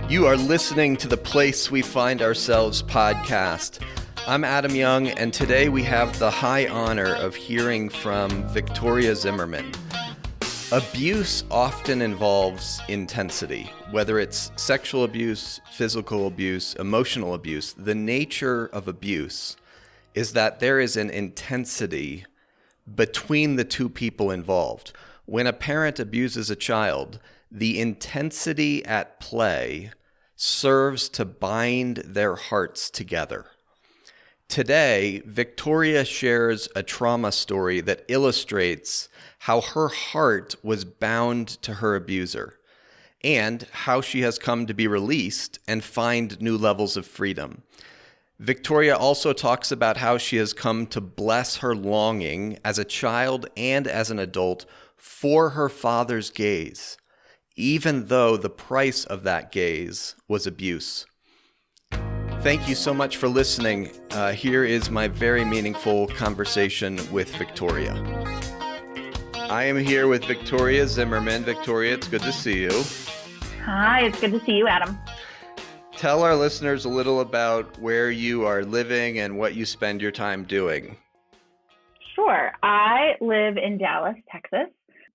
You are listening to the Place We Find Ourselves podcast. I'm Adam Young, and today we have the high honor of hearing from Victoria Zimmerman. Abuse often involves intensity, whether it's sexual abuse, physical abuse, emotional abuse. The nature of abuse is that there is an intensity between the two people involved. When a parent abuses a child, the intensity at play serves to bind their hearts together. Today, Victoria shares a trauma story that illustrates how her heart was bound to her abuser and how she has come to be released and find new levels of freedom. Victoria also talks about how she has come to bless her longing as a child and as an adult for her father's gaze, even though the price of that gaze was abuse. Thank you so much for listening. Here is my very meaningful conversation with Victoria. I am here with Victoria Zimmerman. Victoria, it's good to see you. Hi, it's good to see you, Adam. Tell our listeners a little about where you are living and what you spend your time doing. Sure. I live in Dallas, Texas.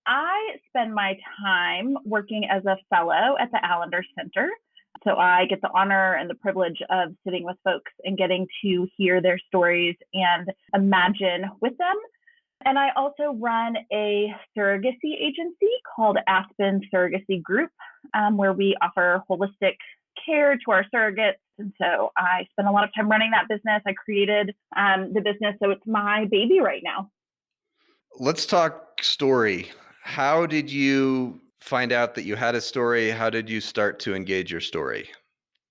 I spend my time working as a fellow at the Allender Center. So I get the honor and the privilege of sitting with folks and getting to hear their stories and imagine with them. And I also run a surrogacy agency called Aspen Surrogacy Group, where we offer holistic care to our surrogates. And so I spend a lot of time running that business. I created the business, so it's my baby right now. Let's talk story. How did you find out that you had a story? How did you start to engage your story?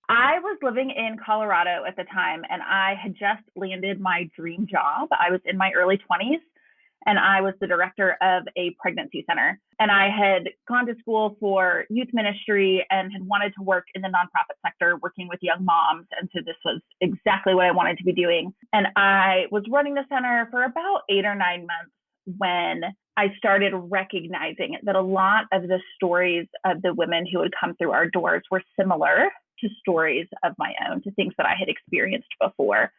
I was living in Colorado at the time, and I had just landed my dream job. I was in my early 20s, and I was the director of a pregnancy center. And I had gone to school for youth ministry and had wanted to work in the nonprofit sector, working with young moms. And so this was exactly what I wanted to be doing. And I was running the center for about 8 or 9 months when I started recognizing that a lot of the stories of the women who would come through our doors were similar to stories of my own, to things that I had experienced before.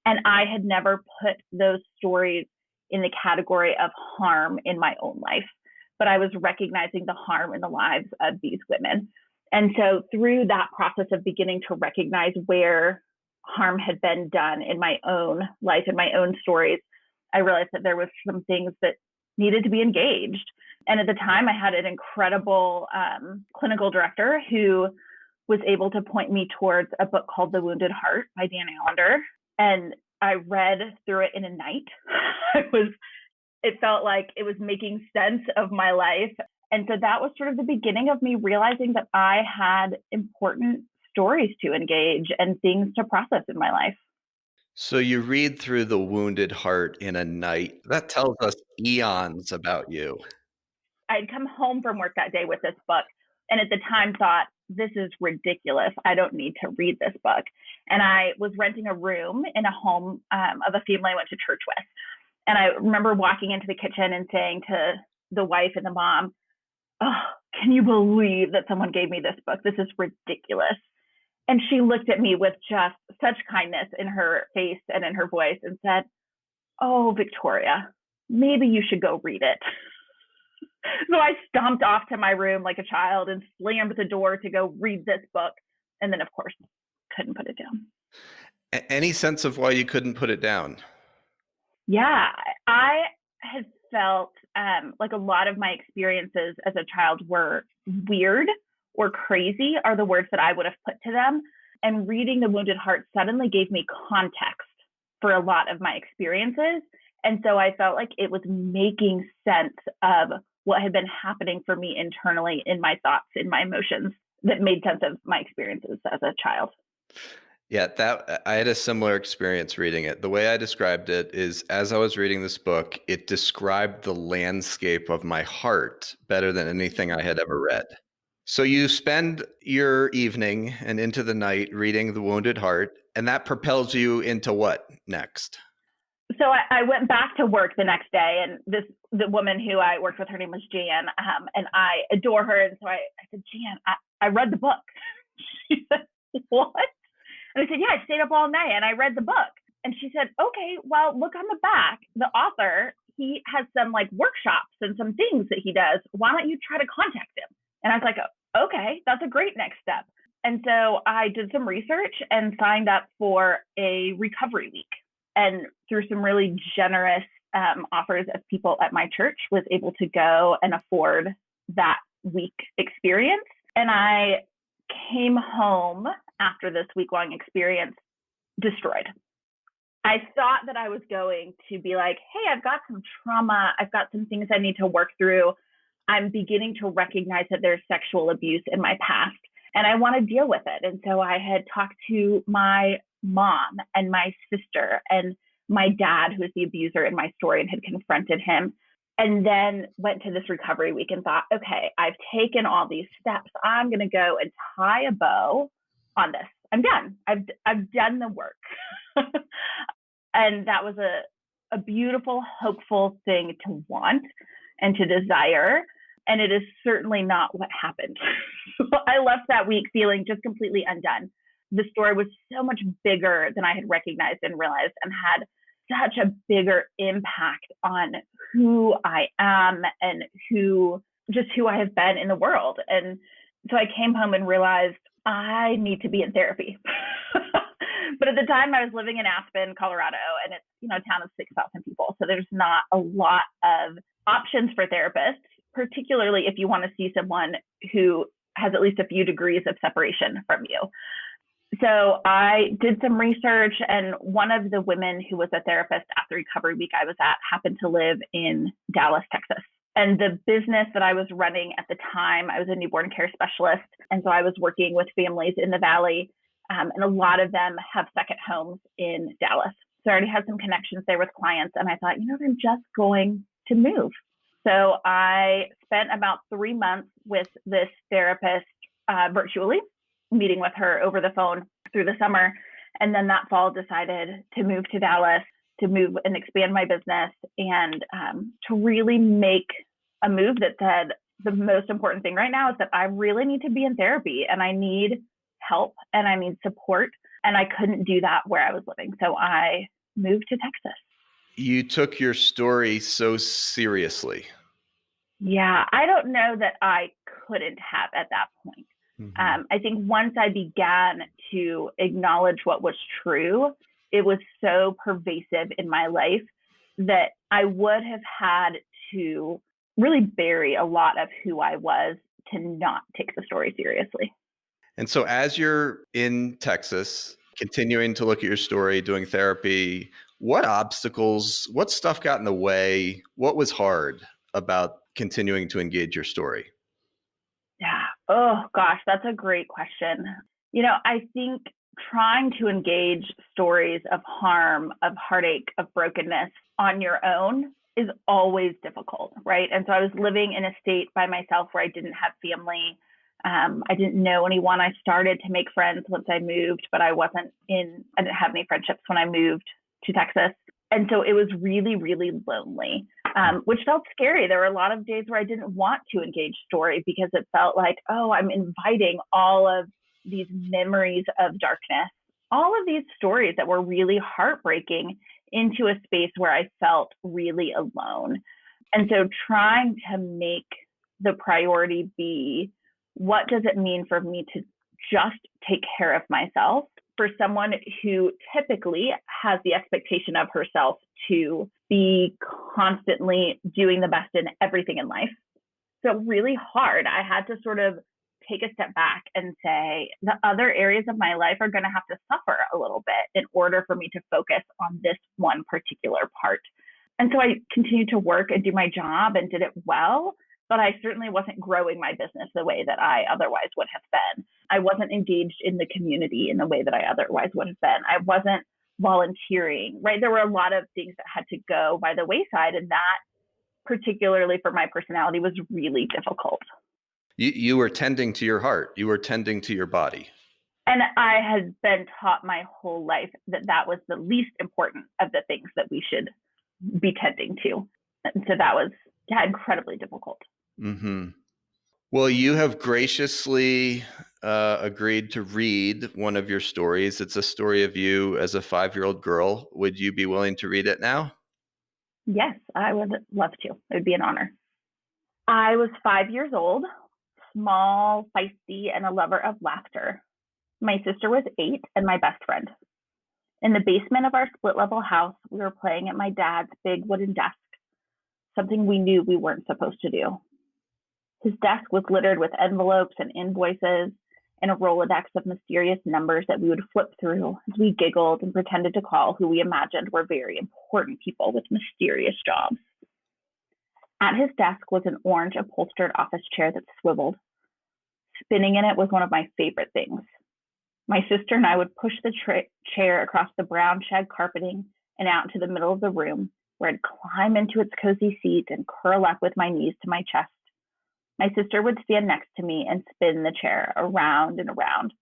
And I had never put those stories in the category of harm in my own life, but I was recognizing the harm in the lives of these women. And so through that process of beginning to recognize where harm had been done in my own life, in my own stories, I realized that there was some things that needed to be engaged. And at the time, I had an incredible clinical director who was able to point me towards a book called The Wounded Heart by Dan Allender. And I read through it in a night. It felt like it was making sense of my life. And so that was sort of the beginning of me realizing that I had important stories to engage and things to process in my life. So you read through The Wounded Heart in a night. That tells us eons about you. I'd come home from work that day with this book, and at the time thought, this is ridiculous. I don't need to read this book. And I was renting a room in a home of a family I went to church with. And I remember walking into the kitchen and saying to the wife and the mom, "Oh, can you believe that someone gave me this book? This is ridiculous." And she looked at me with just such kindness in her face and in her voice and said, "Oh, Victoria, maybe you should go read it." So I stomped off to my room like a child and slammed the door to go read this book. And then, of course, couldn't put it down. Any sense of why you couldn't put it down? Yeah, I had felt like a lot of my experiences as a child were weird or crazy are the words that I would have put to them. And reading The Wounded Heart suddenly gave me context for a lot of my experiences. And so I felt like it was making sense of what had been happening for me internally in my thoughts, in my emotions, that made sense of my experiences as a child. Yeah, I had a similar experience reading it. The way I described it is, as I was reading this book, it described the landscape of my heart better than anything I had ever read. So you spend your evening and into the night reading The Wounded Heart, and that propels you into what next? So I went back to work the next day, and the woman who I worked with, her name was Jan, and I adore her. And so I said, "Jan, I read the book." She What? And I said, yeah, I stayed up all night and I read the book. And she said, okay, well, look on the back. The author, he has some like workshops and some things that he does. Why don't you try to contact him? And I was like, okay, that's a great next step. And so I did some research and signed up for a recovery week. And through some really generous offers of people at my church, was able to go and afford that week experience. And I came home after this week-long experience destroyed. I thought that I was going to be like, hey, I've got some trauma. I've got some things I need to work through. I'm beginning to recognize that there's sexual abuse in my past and I want to deal with it. And so I had talked to my mom and my sister and my dad, who was the abuser in my story, and had confronted him. And then went to this recovery week and thought, okay, I've taken all these steps. I'm going to go and tie a bow on this. I'm done. I've done the work. And that was a beautiful, hopeful thing to want and to desire. And it is certainly not what happened. I left that week feeling just completely undone. The story was so much bigger than I had recognized and realized, and had such a bigger impact on who I am and who I have been in the world. And so I came home and realized I need to be in therapy. But at the time I was living in Aspen, Colorado, and it's, a town of 6,000 people. So there's not a lot of options for therapists, particularly if you want to see someone who has at least a few degrees of separation from you. So I did some research, and one of the women who was a therapist at the recovery week I was at happened to live in Dallas, Texas. And the business that I was running at the time, I was a newborn care specialist. And so I was working with families in the Valley, and a lot of them have second homes in Dallas. So I already had some connections there with clients, and I thought, I'm just going to move. So I spent about 3 months with this therapist virtually, meeting with her over the phone through the summer. And then that fall decided to move to Dallas, to move and expand my business, and to really make a move that said, the most important thing right now is that I really need to be in therapy, and I need help and I need support. And I couldn't do that where I was living. So I moved to Texas. You took your story so seriously. Yeah, I don't know that I couldn't have at that point. Mm-hmm. I think once I began to acknowledge what was true, it was so pervasive in my life that I would have had to really bury a lot of who I was to not take the story seriously. And so as you're in Texas, continuing to look at your story, doing therapy, what obstacles, what stuff got in the way? What was hard about continuing to engage your story? Yeah. Oh, gosh, that's a great question. I think trying to engage stories of harm, of heartache, of brokenness on your own is always difficult, right? And so I was living in a state by myself where I didn't have family. I didn't know anyone. I started to make friends once I moved, but I didn't have any friendships when I moved to Texas. And so it was really, really lonely, which felt scary. There were a lot of days where I didn't want to engage story because it felt like, oh, I'm inviting all of these memories of darkness, all of these stories that were really heartbreaking into a space where I felt really alone. And so trying to make the priority be, what does it mean for me to just take care of myself? For someone who typically has the expectation of herself to be constantly doing the best in everything in life. So really hard. I had to sort of take a step back and say, the other areas of my life are going to have to suffer a little bit in order for me to focus on this one particular part. And so I continued to work and do my job and did it well, but I certainly wasn't growing my business the way that I otherwise would have been. I wasn't engaged in the community in the way that I otherwise would have been. I wasn't volunteering, right? There were a lot of things that had to go by the wayside, and that, particularly for my personality, was really difficult. You were tending to your heart. You were tending to your body. And I had been taught my whole life that that was the least important of the things that we should be tending to. And so that was incredibly difficult. Mm-hmm. Well, you have graciously agreed to read one of your stories. It's a story of you as a 5-year-old girl. Would you be willing to read it now? Yes, I would love to. It would be an honor. I was 5 years old, small, feisty, and a lover of laughter. My sister was 8 and my best friend. In the basement of our split level house, we were playing at my dad's big wooden desk, something we knew we weren't supposed to do. His desk was littered with envelopes and invoices and a Rolodex of mysterious numbers that we would flip through as we giggled and pretended to call who we imagined were very important people with mysterious jobs. At his desk was an orange upholstered office chair that swiveled. Spinning in it was one of my favorite things. My sister and I would push the chair across the brown shag carpeting and out into the middle of the room, where I'd climb into its cozy seat and curl up with my knees to my chest. My sister would stand next to me and spin the chair around and around.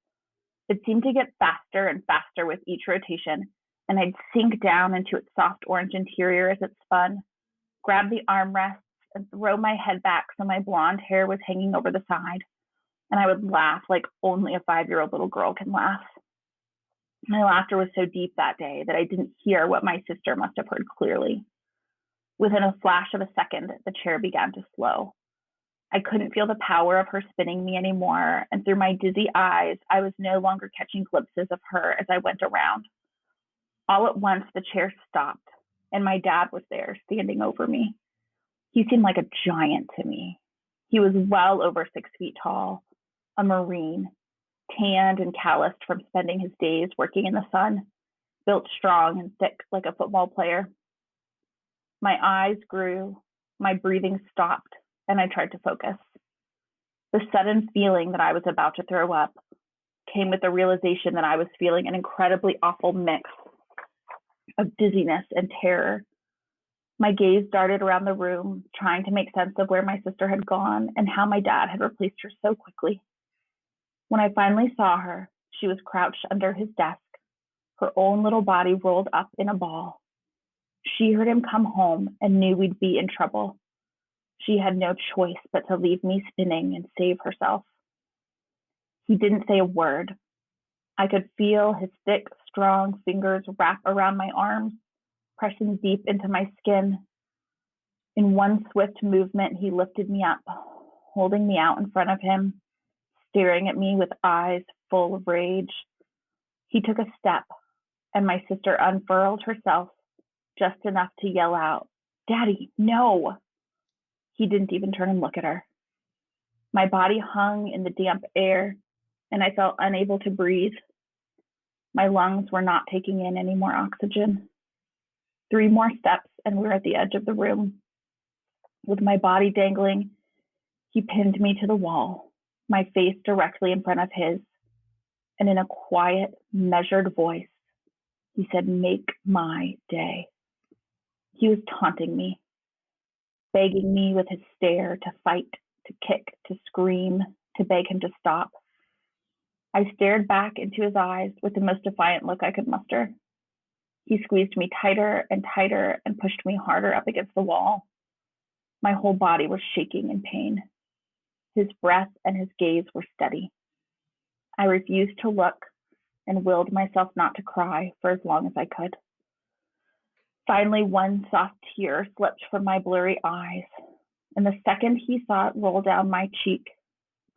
It seemed to get faster and faster with each rotation, and I'd sink down into its soft orange interior as it spun, grab the armrests, and throw my head back so my blonde hair was hanging over the side. And I would laugh like only a 5-year-old little girl can laugh. My laughter was so deep that day that I didn't hear what my sister must have heard clearly. Within a flash of a second, the chair began to slow. I couldn't feel the power of her spinning me anymore, and through my dizzy eyes, I was no longer catching glimpses of her as I went around. All at once, the chair stopped, and my dad was there, standing over me. He seemed like a giant to me. He was well over 6 feet tall, a Marine, tanned and calloused from spending his days working in the sun, built strong and thick like a football player. My eyes grew, my breathing stopped, and I tried to focus. The sudden feeling that I was about to throw up came with the realization that I was feeling an incredibly awful mix of dizziness and terror. My gaze darted around the room, trying to make sense of where my sister had gone and how my dad had replaced her so quickly. When I finally saw her, she was crouched under his desk, her own little body rolled up in a ball. She heard him come home and knew we'd be in trouble. She had no choice but to leave me spinning and save herself. He didn't say a word. I could feel his thick, strong fingers wrap around my arms, pressing deep into my skin. In one swift movement, he lifted me up, holding me out in front of him, staring at me with eyes full of rage. He took a step, and my sister unfurled herself just enough to yell out, "Daddy, no!" He didn't even turn and look at her. My body hung in the damp air, and I felt unable to breathe. My lungs were not taking in any more oxygen. 3 more steps, and we were at the edge of the room. With my body dangling, he pinned me to the wall, my face directly in front of his, and in a quiet, measured voice, he said, "Make my day." He was taunting me, begging me with his stare to fight, to kick, to scream, to beg him to stop. I stared back into his eyes with the most defiant look I could muster. He squeezed me tighter and pushed me harder up against the wall. My whole body was shaking in pain. His breath and his gaze were steady. I refused to look and willed myself not to cry for as long as I could. Finally, one soft tear slipped from my blurry eyes, and the second he saw it roll down my cheek,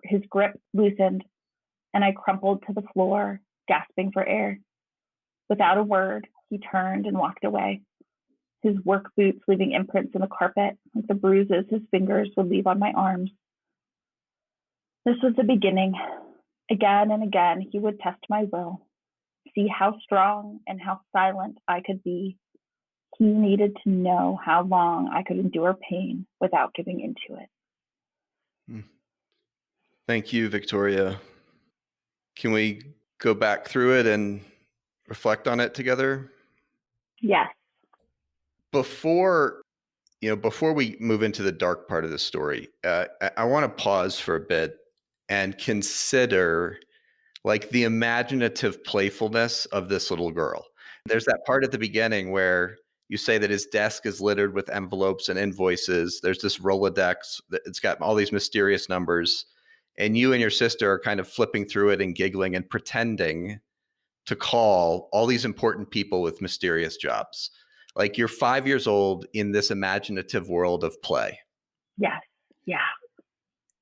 his grip loosened, and I crumpled to the floor, gasping for air. Without a word, he turned and walked away, his work boots leaving imprints in the carpet, like the bruises his fingers would leave on my arms. This was the beginning. Again and again, he would test my will, see how strong and how silent I could be. He needed to know how long I could endure pain without giving into it. Thank you, Victoria. Can we go back through it and reflect on it together? Yes. Before we move into the dark part of the story, I want to pause for a bit and consider like the imaginative playfulness of this little girl. There's that part at the beginning where you say that his desk is littered with envelopes and invoices. There's this Rolodex that it's got all these mysterious numbers. and you and your sister are kind of flipping through it and giggling and pretending to call all these important people with mysterious jobs. Like you're 5 years old in this imaginative world of play. Yes. Yeah.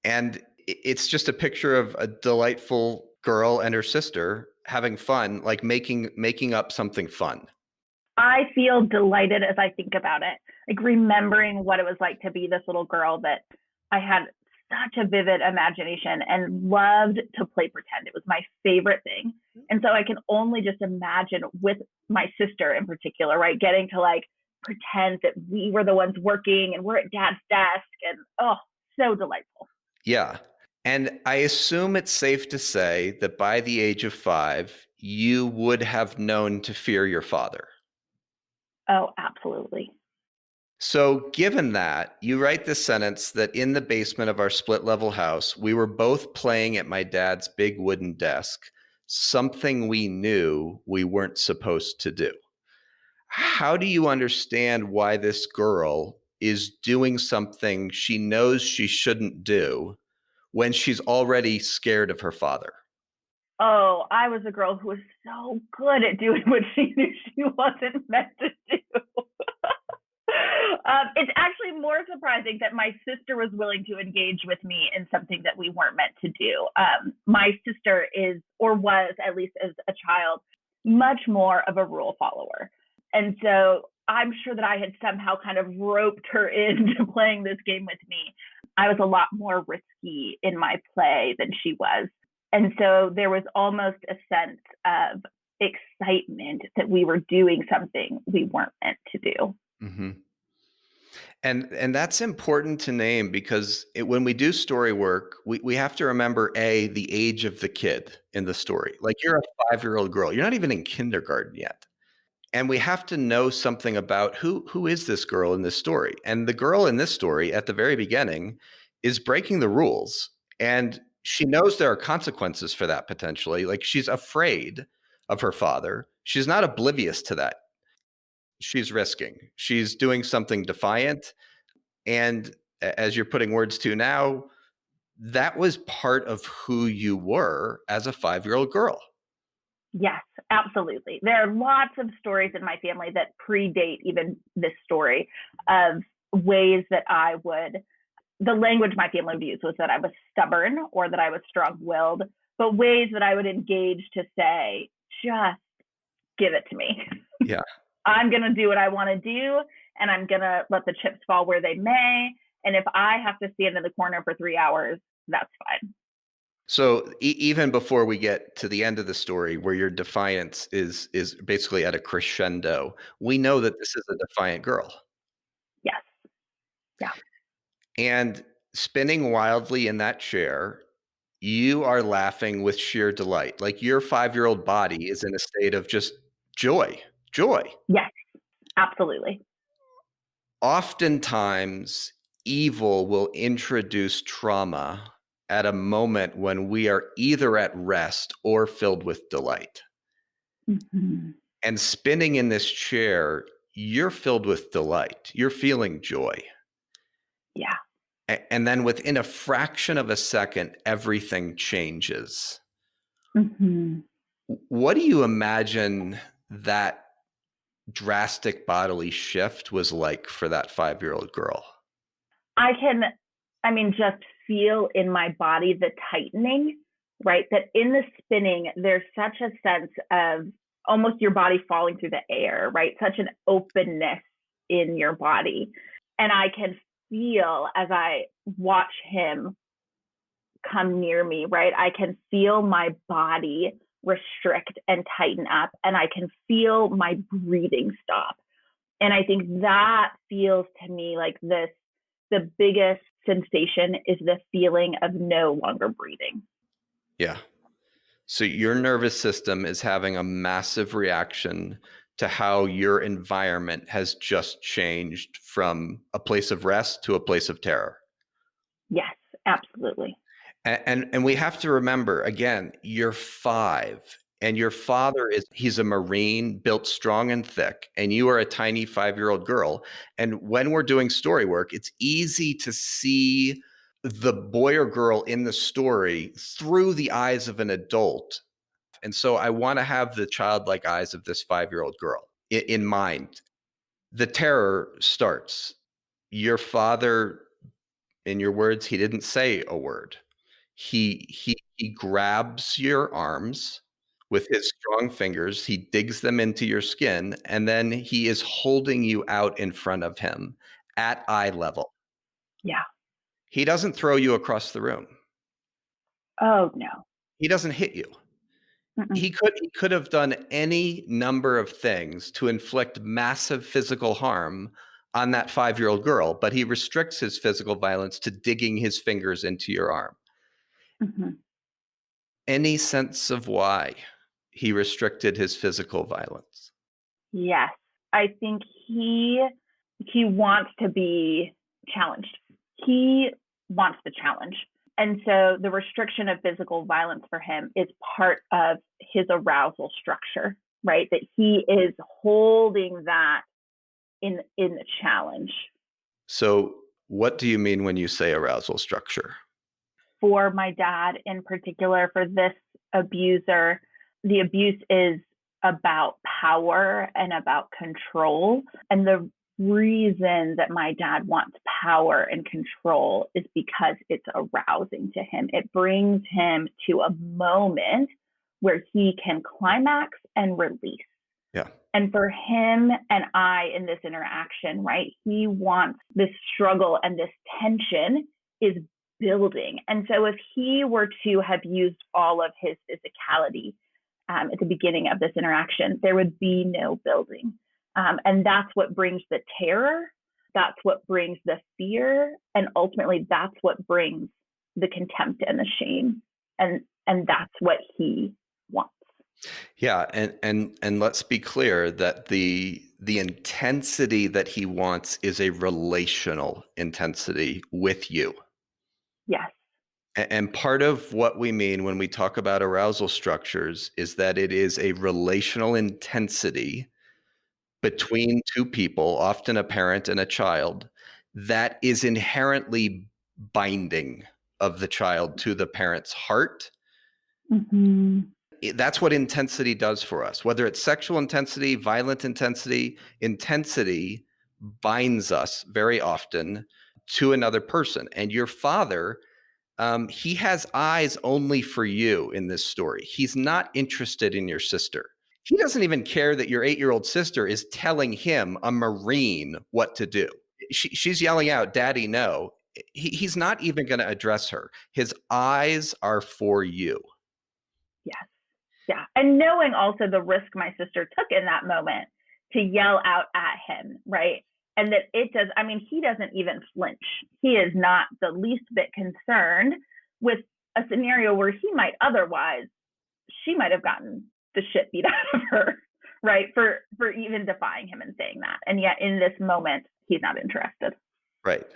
And it's just a picture of a delightful girl and her sister having fun, like making up something fun. I feel delighted as I think about it, like remembering what it was like to be this little girl that I had such a vivid imagination and loved to play pretend. It was my favorite thing. And so I can only just imagine with my sister in particular, right, getting to like pretend that we were the ones working and we're at dad's desk, and oh, so delightful. Yeah. And I assume it's safe to say that by the age of 5, you would have known to fear your father. Oh, absolutely. So, given that, you write this sentence that in the basement of our split level house, we were both playing at my dad's big wooden desk, something we knew we weren't supposed to do. How do you understand why this girl is doing something she knows she shouldn't do when she's already scared of her father? Oh, I was a girl who was so good at doing what she knew she wasn't meant to do. It's actually more surprising that my sister was willing to engage with me in something that we weren't meant to do. My sister is, or was at least as a child, much more of a rule follower. And so I'm sure that I had somehow kind of roped her into playing this game with me. I was a lot more risky in my play than she was. And so there was almost a sense of excitement that we were doing something we weren't meant to do. Mm-hmm. And that's important to name because when we do story work, we have to remember the age of the kid in the story. Like you're a 5-year-old girl, you're not even in kindergarten yet. And we have to know something about who is this girl in this story. And the girl in this story at the very beginning is breaking the rules. And she knows there are consequences for that potentially. Like she's afraid of her father. She's not oblivious to that. She's risking. She's doing something defiant. And as you're putting words to now, that was part of who you were as a 5-year-old girl. Yes, absolutely. There are lots of stories in my family that predate even this story of ways that the language my family would use was that I was stubborn or that I was strong willed, but ways that I would engage to say, just give it to me. Yeah. I'm going to do what I want to do, and I'm going to let the chips fall where they may. And if I have to stand in the corner for 3 hours, that's fine. So even before we get to the end of the story where your defiance is basically at a crescendo, we know that this is a defiant girl. Yes. Yeah. And spinning wildly in that chair, you are laughing with sheer delight. Like your 5-year-old body is in a state of just joy. Yes, absolutely. Oftentimes, evil will introduce trauma at a moment when we are either at rest or filled with delight. Mm-hmm. And spinning in this chair, you're filled with delight. You're feeling joy. Yeah. And then within a fraction of a second, everything changes. Mm-hmm. What do you imagine that drastic bodily shift was like for that 5-year-old girl? Just feel in my body the tightening, right? That in the spinning, there's such a sense of almost your body falling through the air, right? Such an openness in your body. And I can feel as I watch him come near me, right? I can feel my body restrict and tighten up, and I can feel my breathing stop. And I think that feels to me like the biggest sensation is the feeling of no longer breathing. Yeah. So your nervous system is having a massive reaction to how your environment has just changed from a place of rest to a place of terror. Yes, absolutely. And we have to remember, again, you're 5 and your father he's a Marine, built strong and thick, and you are a tiny 5-year-old girl. And when we're doing story work, it's easy to see the boy or girl in the story through the eyes of an adult. And so I want to have the childlike eyes of this 5-year-old girl in mind. The terror starts. Your father, in your words, he didn't say a word. He grabs your arms with his strong fingers, he digs them into your skin, and then he is holding you out in front of him at eye level. Yeah. He doesn't throw you across the room. Oh, no. He doesn't hit you. Mm-mm. He could have done any number of things to inflict massive physical harm on that 5-year-old girl, but he restricts his physical violence to digging his fingers into your arm. Mhm. Any sense of why he restricted his physical violence? Yes. I think he wants to be challenged. He wants the challenge. And so the restriction of physical violence for him is part of his arousal structure, right? That he is holding that in the challenge. So, what do you mean when you say arousal structure? For my dad in particular, for this abuser, the abuse is about power and about control. And the reason that my dad wants power and control is because it's arousing to him. It brings him to a moment where he can climax and release. Yeah. And for him and I in this interaction, right, he wants this struggle and this tension is building. And so if he were to have used all of his physicality at the beginning of this interaction, there would be no building. And that's what brings the terror. That's what brings the fear. And ultimately, that's what brings the contempt and the shame. And that's what he wants. Yeah, and let's be clear that the intensity that he wants is a relational intensity with you. Yes. And part of what we mean when we talk about arousal structures is that it is a relational intensity between two people, often a parent and a child, that is inherently binding of the child to the parent's heart. Mm-hmm. That's what intensity does for us. Whether it's sexual intensity, violent intensity, intensity binds us very often to another person. And your father, he has eyes only for you in this story. He's not interested in your sister. He doesn't even care that your 8-year-old sister is telling him, a Marine, what to do. She's yelling out, "Daddy, no." He's not even going to address her. His eyes are for you. Yes. Yeah. And knowing also the risk my sister took in that moment to yell out at him, right? And that it does, I mean, he doesn't even flinch. He is not the least bit concerned with a scenario where he might otherwise, she might have gotten the shit beat out of her, right? For even defying him and saying that. And yet in this moment, he's not interested. Right.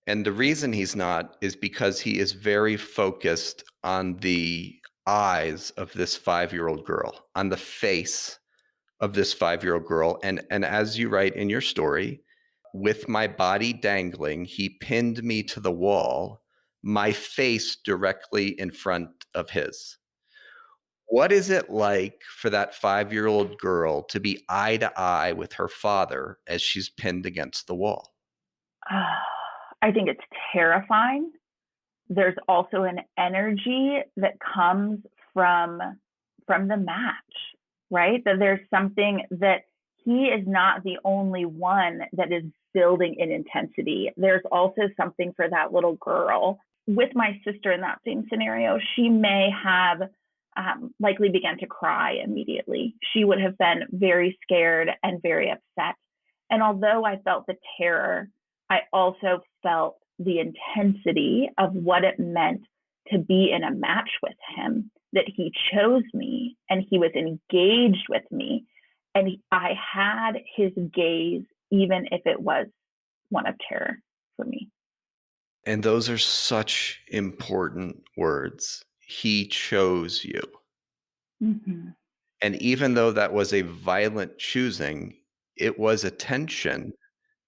And the reason he's not is because he is very focused on the eyes of this 5-year-old girl, on the face of this 5-year-old girl. And as you write in your story, with my body dangling, he pinned me to the wall, my face directly in front of his. What is it like for that 5-year-old girl to be eye to eye with her father as she's pinned against the wall? I think it's terrifying. There's also an energy that comes from the match, right? That there's something that he is not the only one that is building in intensity. There's also something for that little girl. With my sister in that same scenario, she may have likely began to cry immediately. She would have been very scared and very upset. And although I felt the terror, I also felt the intensity of what it meant to be in a match with him, that he chose me and he was engaged with me. And I had his gaze, even if it was one of terror for me. And those are such important words. He chose you. Mm-hmm. And even though that was a violent choosing, it was attention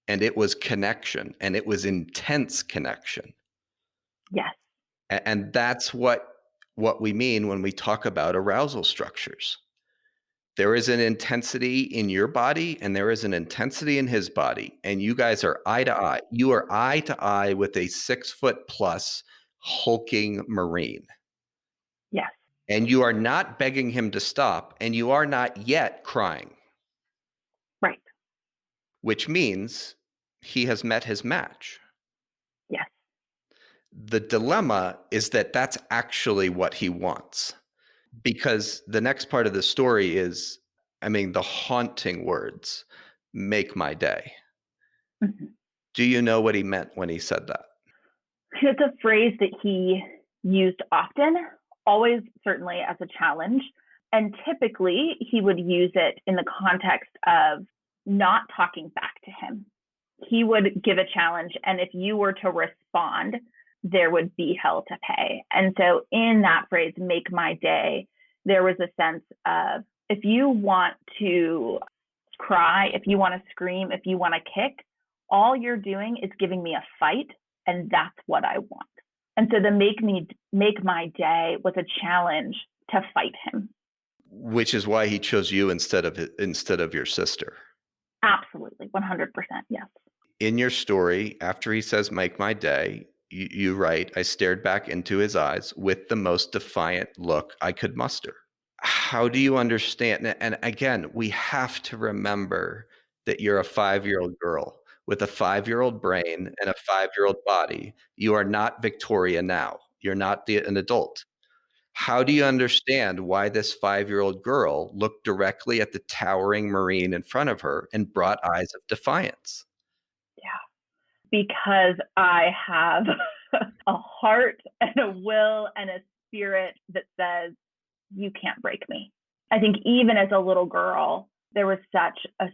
and it was connection and it was intense connection. Yes. And that's what we mean when we talk about arousal structures. There is an intensity in your body and there is an intensity in his body, and you guys are eye to eye. You are eye to eye with a 6 foot plus hulking Marine. Yes. And you are not begging him to stop, and you are not yet crying, Right. which means he has met his match. Yes. The dilemma is that that's actually what he wants. Because the next part of the story is, I mean, the haunting words, make my day. Mhm. Do you know what he meant when he said that? It's a phrase that he used often, always certainly as a challenge. And typically he would use it in the context of not talking back to him. He would give a challenge, and if you were to respond, there would be hell to pay. And so in that phrase, make my day, there was a sense of, if you want to cry, if you want to scream, if you want to kick, all you're doing is giving me a fight, and that's what I want. And so the make my day was a challenge to fight him. Which is why he chose you instead of your sister. Absolutely, 100%. Yes. In your story, after he says, make my day, you write, I stared back into his eyes with the most defiant look I could muster. How do you understand? And again, we have to remember that you're a 5-year-old girl with a 5-year-old brain and a 5-year-old body. You are not Victoria now. You're not an adult. How do you understand why this 5-year-old girl looked directly at the towering Marine in front of her and brought eyes of defiance? Yeah. Because I have a heart and a will and a spirit that says, you can't break me. I think even as a little girl, there was such a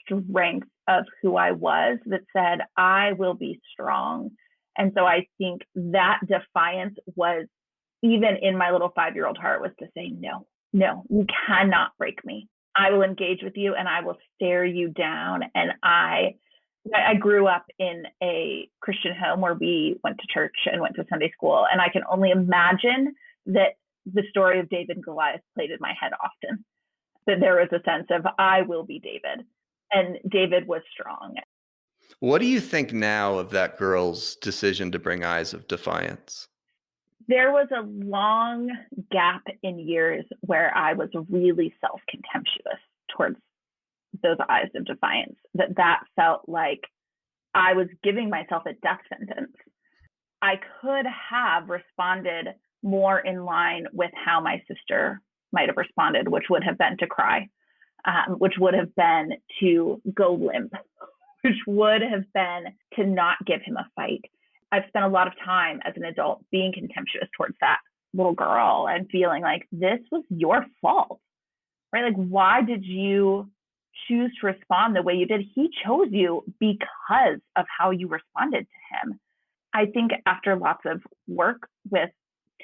strength of who I was that said, I will be strong. And so I think that defiance was, even in my little 5-year-old heart, was to say, no, you cannot break me. I will engage with you and I will stare you down. And I grew up in a Christian home where we went to church and went to Sunday school. And I can only imagine that the story of David and Goliath played in my head often, that there was a sense of, I will be David. And David was strong. What do you think now of that girl's decision to bring eyes of defiance? There was a long gap in years where I was really self-contemptuous towards those eyes of defiance, that felt like I was giving myself a death sentence. I could have responded more in line with how my sister might have responded, which would have been to cry, which would have been to go limp, which would have been to not give him a fight. I've spent a lot of time as an adult being contemptuous towards that little girl and feeling like this was your fault, right? Like, why did you choose to respond the way you did? He chose you because of how you responded to him. I think after lots of work with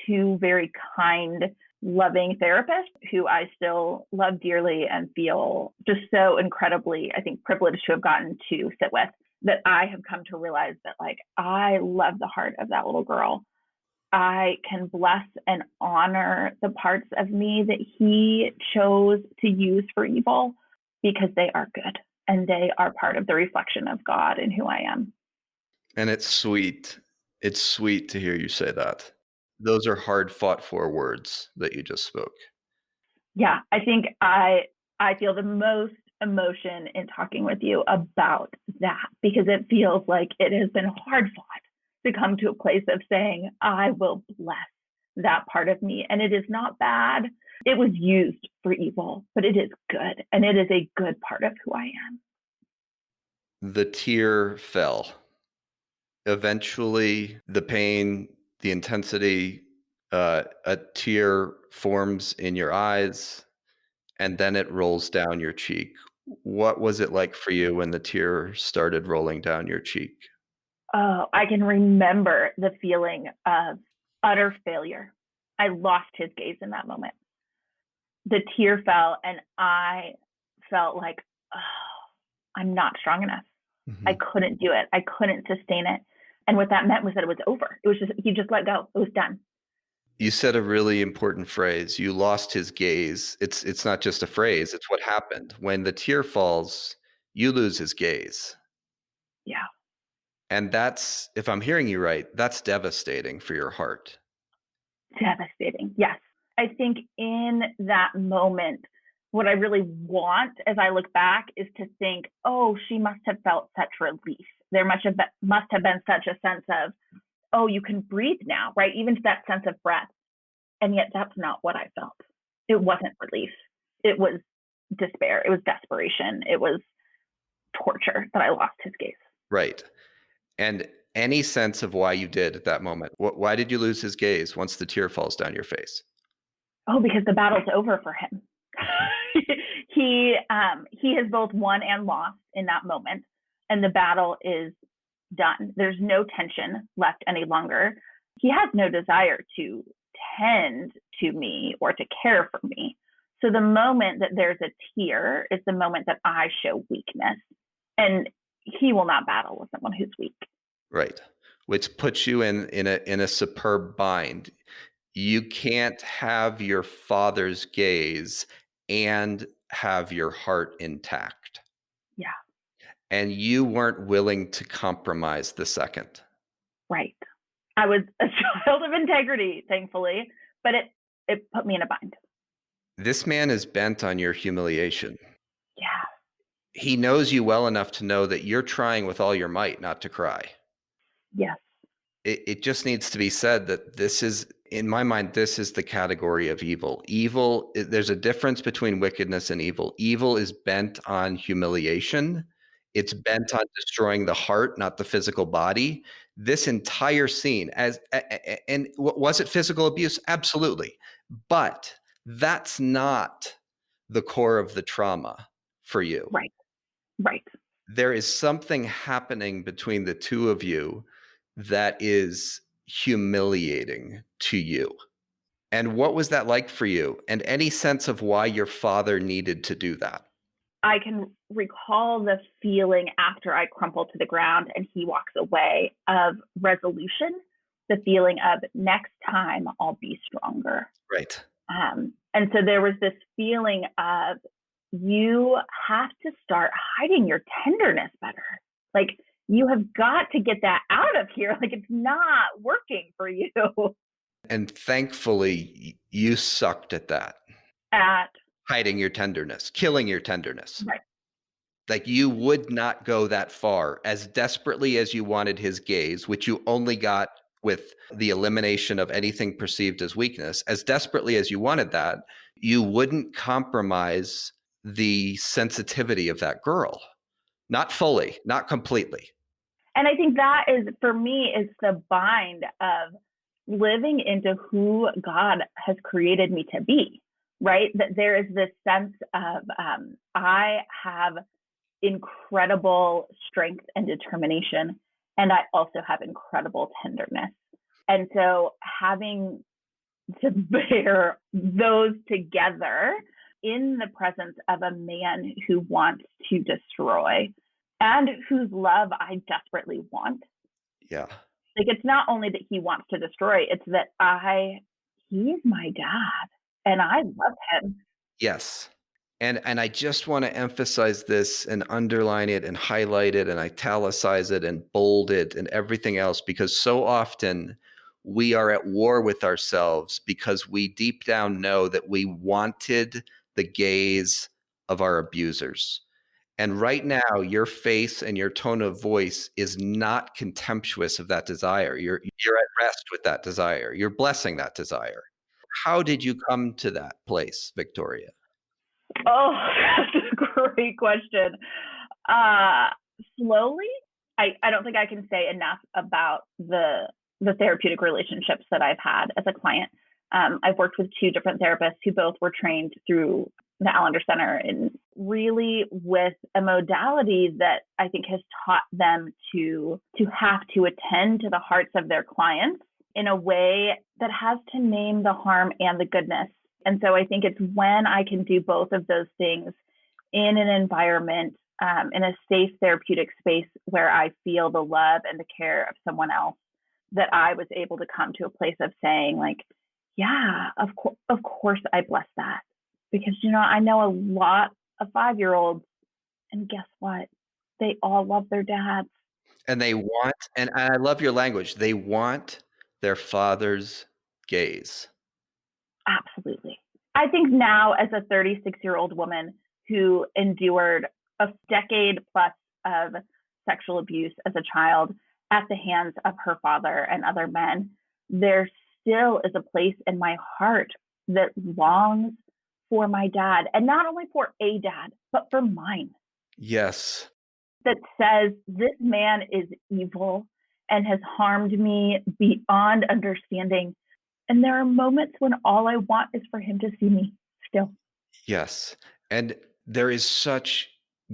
two very kind, loving therapists who I still love dearly and feel just so incredibly, I think, privileged to have gotten to sit with, that I have come to realize that, like, I love the heart of that little girl. I can bless and honor the parts of me that he chose to use for evil, because they are good and they are part of the reflection of God and who I am. And it's sweet. It's sweet to hear you say that. Those are hard fought for words that you just spoke. Yeah, I think I feel the most emotion in talking with you about that, because it feels like it has been hard fought to come to a place of saying, I will bless that part of me. And it is not bad. It was used for evil, but it is good. And it is a good part of who I am. The tear fell. Eventually, the pain, the intensity, a tear forms in your eyes, and then it rolls down your cheek. What was it like for you when the tear started rolling down your cheek? Oh, I can remember the feeling of utter failure. I lost his gaze in that moment. The tear fell, and I felt like, oh, I'm not strong enough. I Mhm. couldn't do it. I couldn't sustain it. And what that meant was that it was over. It was just, he just let go. It was done. You said a really important phrase. You lost his gaze. It's not just a phrase, it's what happened. When the tear falls, you lose his gaze. Yeah. And that's, if I'm hearing you right, that's devastating for your heart. Devastating. Yes. I think in that moment, what I really want as I look back is to think, oh, she must have felt such relief. There must have been such a sense of, oh, you can breathe now, right? Even to that sense of breath. And yet that's not what I felt. It wasn't relief. It was despair. It was desperation. It was torture that I lost his gaze. Right. And any sense of why you did at that moment? Why did you lose his gaze once the tear falls down your face? Oh, because the battle's over for him. He has both won and lost in that moment, and the battle is done. There's no tension left any longer. He has no desire to tend to me or to care for me. So the moment that there's a tear is the moment that I show weakness, and he will not battle with someone who's weak. Right. Which puts you in a superb bind. You can't have your father's gaze and have your heart intact. Yeah. And you weren't willing to compromise the second. Right. I was a child of integrity, thankfully, but it put me in a bind. This man is bent on your humiliation. Yeah. He knows you well enough to know that you're trying with all your might not to cry. Yes. It just needs to be said that this is, in my mind, this is the category of evil. Evil, there's a difference between wickedness and evil. Evil is bent on humiliation. It's bent on destroying the heart, not the physical body. This entire scene, and was it physical abuse? Absolutely. But that's not the core of the trauma for you. Right. Right. There is something happening between the two of you that is humiliating to you. And what was that like for you? And any sense of why your father needed to do that? I can recall the feeling after I crumpled to the ground and he walks away of resolution, the feeling of next time I'll be stronger. Right. And so there was this feeling of you have to start hiding your tenderness better. Like you have got to get that out of here. Like it's not working for you. And thankfully, you sucked at that. At hiding your tenderness, killing your tenderness. right. Like you would not go that far as desperately as you wanted his gaze, which you only got with the elimination of anything perceived as weakness. As desperately as you wanted that, you wouldn't compromise the sensitivity of that girl. Not fully, not completely. And I think that is, for me, is the bind of living into who God has created me to be, right? That there is this sense of I have incredible strength and determination, and I also have incredible tenderness. And so having to bear those together in the presence of a man who wants to destroy and whose love I desperately want. Yeah. Like it's not only that he wants to destroy, it's that he's my dad and I love him. Yes. And I just want to emphasize this and underline it and highlight it and italicize it and bold it and everything else, because so often we are at war with ourselves because we deep down know that we wanted the gaze of our abusers. And right now, your face and your tone of voice is not contemptuous of that desire. You're at rest with that desire. You're blessing that desire. How did you come to that place, Victoria? Oh, that's a great question. Slowly, I don't think I can say enough about the therapeutic relationships that I've had as a client. I've worked with two different therapists who both were trained through the Allender Center, and really with a modality that I think has taught them to have to attend to the hearts of their clients in a way that has to name the harm and the goodness. And so I think it's when I can do both of those things in an environment in a safe therapeutic space where I feel the love and the care of someone else, that I was able to come to a place of saying, like, yeah, of course I bless that. Because, I know a lot of 5-year-olds, and guess what? They all love their dads. And they want, and I love your language, they want their father's gaze. Absolutely. I think now, as a 36-year-old woman who endured a decade plus of sexual abuse as a child at the hands of her father and other men, there still is a place in my heart that longs for my dad, and not only for a dad, but for mine. Yes. That says, this man is evil and has harmed me beyond understanding. And there are moments when all I want is for him to see me still. Yes. And there is such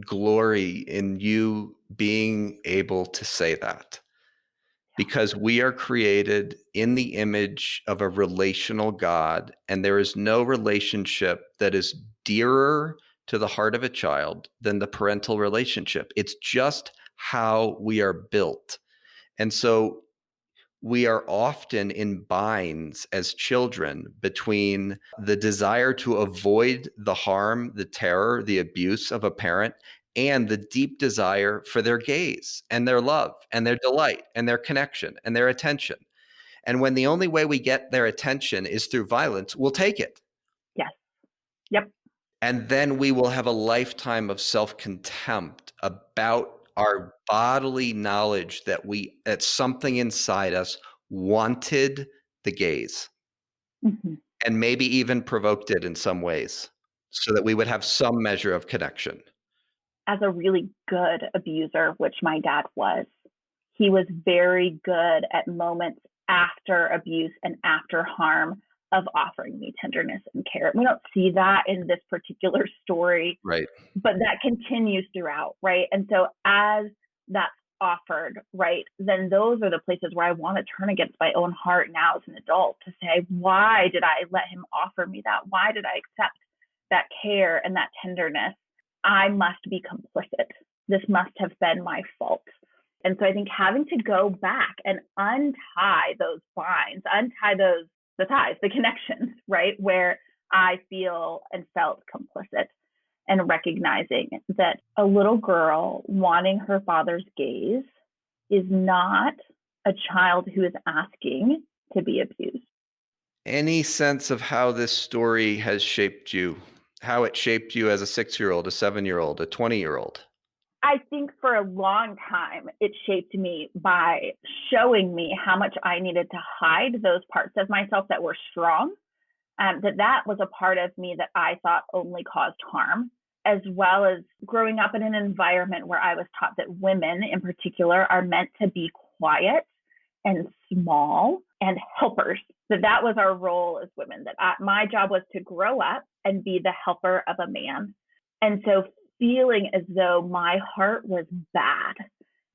glory in you being able to say that, because we are created in the image of a relational God, and there is no relationship that is dearer to the heart of a child than the parental relationship. It's just how we are built. And so we are often in binds as children between the desire to avoid the harm, the terror, the abuse of a parent, and the deep desire for their gaze and their love and their delight and their connection and their attention. And when the only way we get their attention is through violence, we'll take it. Yes. Yep. And then we will have a lifetime of self-contempt about our bodily knowledge that something inside us wanted the gaze, Mm-hmm. and maybe even provoked it in some ways, so that we would have some measure of connection. As a really good abuser, which my dad was, he was very good at moments after abuse and after harm of offering me tenderness and care. We don't see that in this particular story, Right. but that continues throughout, right? And so as that's offered, right, then those are the places where I want to turn against my own heart now as an adult to say, why did I let him offer me that? Why did I accept that care and that tenderness? I must be complicit. This must have been my fault. And so I think having to go back and untie those binds, untie the ties, the connections, right, where I feel and felt complicit, and recognizing that a little girl wanting her father's gaze is not a child who is asking to be abused. Any sense of how this story has shaped you? How it shaped you as a 6-year-old, a 7-year-old, a 20-year-old? I think for a long time, it shaped me by showing me how much I needed to hide those parts of myself that were strong, that was a part of me that I thought only caused harm, as well as growing up in an environment where I was taught that women in particular are meant to be quiet and small and helpers, that was our role as women, that my job was to grow up and be the helper of a man. And so feeling as though my heart was bad,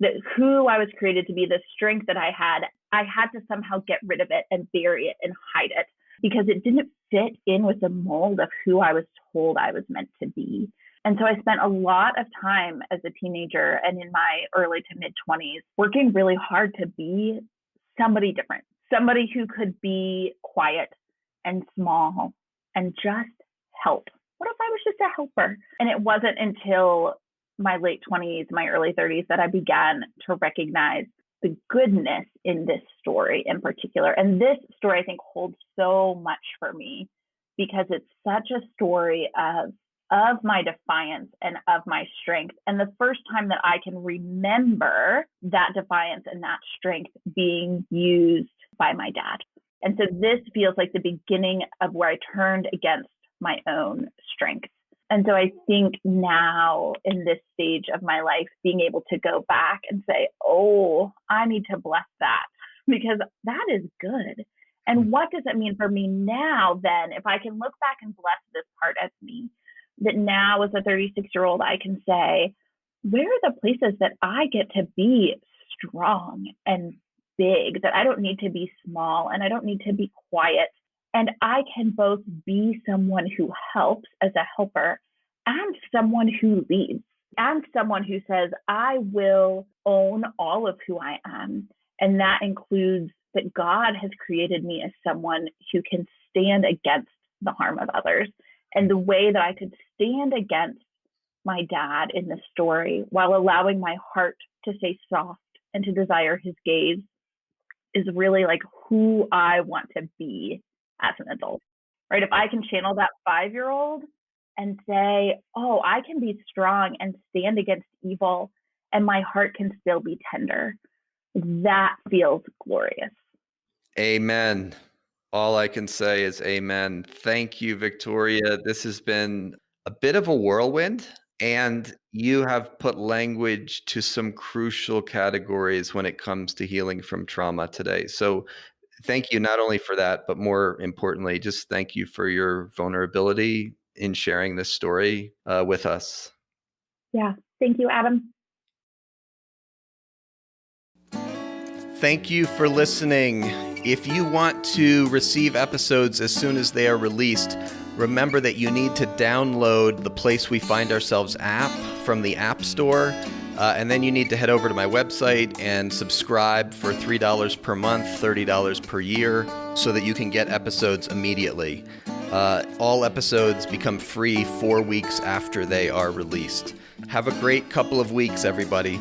that who I was created to be, the strength that I had to somehow get rid of it and bury it and hide it, because it didn't fit in with the mold of who I was told I was meant to be. And so I spent a lot of time as a teenager and in my early to mid 20s working really hard to be somebody different, somebody who could be quiet and small and just help. What if I was just a helper? And it wasn't until my late 20s, my early 30s, that I began to recognize the goodness in this story in particular. And this story, I think, holds so much for me because it's such a story of my defiance and of my strength. And the first time that I can remember that defiance and that strength being used by my dad. And so this feels like the beginning of where I turned against my own strength. And so I think now in this stage of my life, being able to go back and say, oh, I need to bless that because that is good. And what does it mean for me now then, if I can look back and bless this part of me, that now as a 36-year-old, I can say, where are the places that I get to be strong and big, that I don't need to be small and I don't need to be quiet. And I can both be someone who helps as a helper and someone who leads. I'm someone who says, I will own all of who I am. And that includes that God has created me as someone who can stand against the harm of others. And the way that I could stand against my dad in this story while allowing my heart to stay soft and to desire his gaze is really like who I want to be as an adult, right? If I can channel that 5-year-old and say, oh, I can be strong and stand against evil and my heart can still be tender, that feels glorious. Amen. All I can say is amen. Thank you, Victoria. This has been a bit of a whirlwind, and you have put language to some crucial categories when it comes to healing from trauma today. So thank you not only for that, but more importantly, just thank you for your vulnerability in sharing this story with us. Yeah. Thank you, Adam. Thank you for listening. If you want to receive episodes as soon as they are released, remember that you need to download the Place We Find Ourselves app from the App Store. And then you need to head over to my website and subscribe for $3 per month, $30 per year, so that you can get episodes immediately. All episodes become free 4 weeks after they are released. Have a great couple of weeks, everybody.